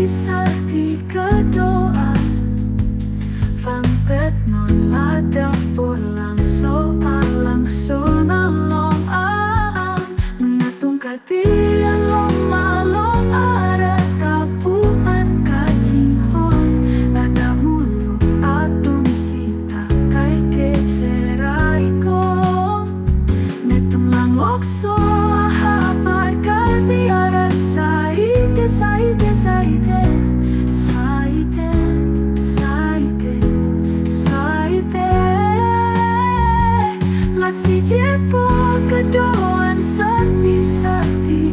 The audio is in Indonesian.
sarpi kedoa Fangpet non lada Borlankso Alangso nalong aam Mengatung katian long malong ara Tapuan kacing hoy Lada mulu atung sita Kai kecerai ko Netum lang lokso Waterfall Karbi aran saite saite saite saite saite saite Lasi jepo kedoan sarpi sarpi